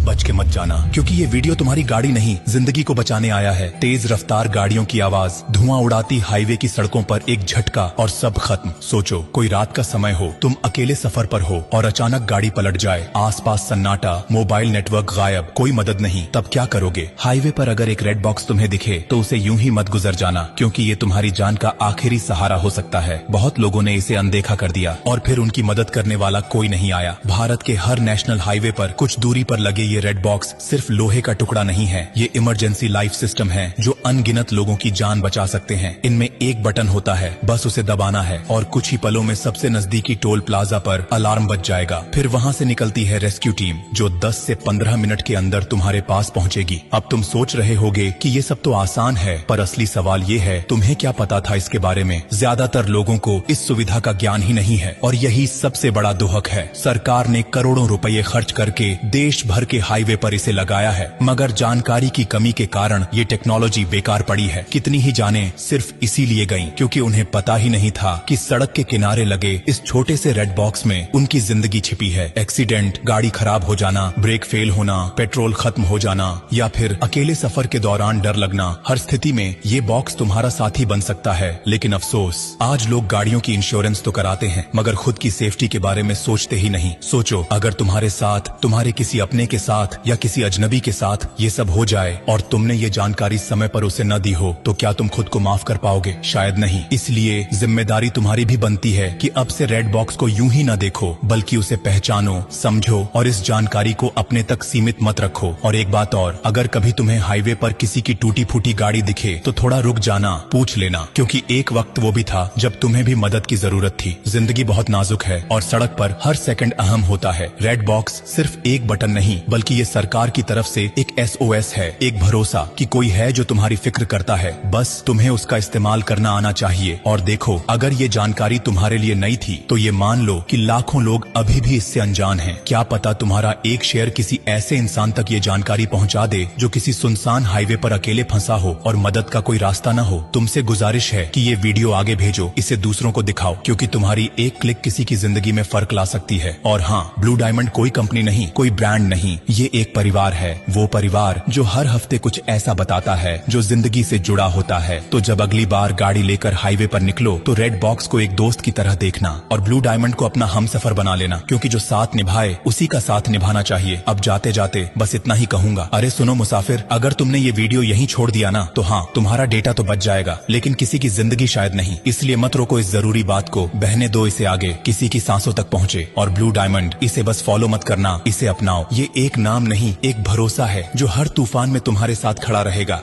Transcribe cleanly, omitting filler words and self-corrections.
बच के मत जाना, क्योंकि ये वीडियो तुम्हारी गाड़ी नहीं जिंदगी को बचाने आया है। तेज रफ्तार गाड़ियों की आवाज, धुआं उड़ाती हाईवे की सड़कों पर एक झटका और सब खत्म। सोचो कोई रात का समय हो, तुम अकेले सफर पर हो और अचानक गाड़ी पलट जाए, आसपास सन्नाटा, मोबाइल नेटवर्क गायब, कोई मदद नहीं, तब क्या करोगे? हाईवे पर अगर एक रेड बॉक्स तुम्हें दिखे तो उसे यूं ही मत गुजर जाना, क्योंकि ये तुम्हारी जान का आखिरी सहारा हो सकता है। बहुत लोगों ने इसे अनदेखा कर दिया और फिर उनकी मदद करने वाला कोई नहीं आया। भारत के हर नेशनल हाईवे पर कुछ दूरी पर लगे ये रेड बॉक्स सिर्फ लोहे का टुकड़ा नहीं है, ये इमरजेंसी लाइफ सिस्टम है जो अनगिनत लोगों की जान बचा सकते हैं। इनमें एक बटन होता है, बस उसे दबाना है और कुछ ही पलों में सबसे नजदीकी टोल प्लाजा पर अलार्म बज जाएगा। फिर वहाँ से निकलती है रेस्क्यू टीम जो 10 से 15 मिनट के अंदर तुम्हारे पास पहुँचेगी। अब तुम सोच रहे होगे कि ये सब तो आसान है, पर असली सवाल ये है तुम्हें क्या पता था इसके बारे में? ज्यादातर लोगों को इस सुविधा का ज्ञान ही नहीं है और यही सबसे बड़ा दुहक है। सरकार ने करोड़ों रुपए खर्च करके देश भर के हाईवे पर इसे लगाया है, मगर जानकारी की कमी के कारण ये टेक्नोलॉजी बेकार पड़ी है। कितनी ही जानें सिर्फ इसीलिए गईं क्योंकि उन्हें पता ही नहीं था कि सड़क के किनारे लगे इस छोटे से रेड बॉक्स में उनकी जिंदगी छिपी है। एक्सीडेंट, गाड़ी खराब हो जाना, ब्रेक फेल होना, पेट्रोल खत्म हो जाना या फिर अकेले सफर के दौरान डर लगना, हर स्थिति में ये बॉक्स तुम्हारा साथी बन सकता है। लेकिन अफसोस, आज लोग गाड़ियों की इंश्योरेंस तो कराते हैं मगर खुद की सेफ्टी के बारे में सोचते ही नहीं। सोचो अगर तुम्हारे साथ, तुम्हारे किसी अपने के साथ या किसी अजनबी के साथ ये सब हो जाए और तुमने ये जानकारी समय पर उसे न दी हो, तो क्या तुम खुद को माफ कर पाओगे? शायद नहीं। इसलिए जिम्मेदारी तुम्हारी भी बनती है कि अब से रेड बॉक्स को यूं ही न देखो, बल्कि उसे पहचानो, समझो और इस जानकारी को अपने तक सीमित मत रखो। और एक बात और, अगर कभी तुम्हें हाईवे पर किसी की टूटी फूटी गाड़ी दिखे तो थोड़ा रुक जाना, पूछ लेना, क्योंकि एक वक्त वो भी था जब तुम्हें भी मदद की जरूरत थी। जिंदगी बहुत नाजुक है और सड़क पर हर सेकंड अहम होता है। रेड बॉक्स सिर्फ एक बटन नहीं, बल्कि ये सरकार की तरफ से एक SOS है, एक भरोसा कि कोई है जो तुम्हारी फिक्र करता है। बस तुम्हें उसका इस्तेमाल करना आना चाहिए। और देखो, अगर ये जानकारी तुम्हारे लिए नई थी तो ये मान लो कि लाखों लोग अभी भी इससे अनजान हैं। क्या पता तुम्हारा एक शेयर किसी ऐसे इंसान तक ये जानकारी पहुंचा दे जो किसी सुनसान हाईवे पर अकेले फंसा हो और मदद का कोई रास्ता न हो। तुमसे गुजारिश है कि ये वीडियो आगे भेजो, इसे दूसरों को दिखाओ, क्योंकि तुम्हारी एक क्लिक किसी की जिंदगी में फर्क ला सकती है। और हाँ, ब्लू डायमंड कोई कंपनी नहीं, कोई ब्रांड नहीं, ये एक परिवार है, वो परिवार जो हर हफ्ते कुछ ऐसा बताता है जो जिंदगी से जुड़ा होता है। तो जब अगली बार गाड़ी लेकर हाईवे पर निकलो तो रेड बॉक्स को एक दोस्त की तरह देखना और ब्लू डायमंड को अपना हमसफर बना लेना, क्योंकि जो साथ निभाए उसी का साथ निभाना चाहिए। अब जाते जाते बस इतना ही कहूंगा, अरे सुनो मुसाफिर, अगर तुमने ये वीडियो यहीं छोड़ दिया ना तो हाँ, तुम्हारा डेटा तो बच जाएगा, लेकिन किसी की जिंदगी शायद नहीं। इसलिए मत रोको इस जरूरी बात को, बहने दो इसे आगे, किसी की सांसों तक पहुँचे। और ब्लू डायमंड, इसे बस फॉलो मत करना, इसे अपनाओ। ये एक नाम नहीं, एक भरोसा है जो हर तूफान में तुम्हारे साथ खड़ा रहेगा।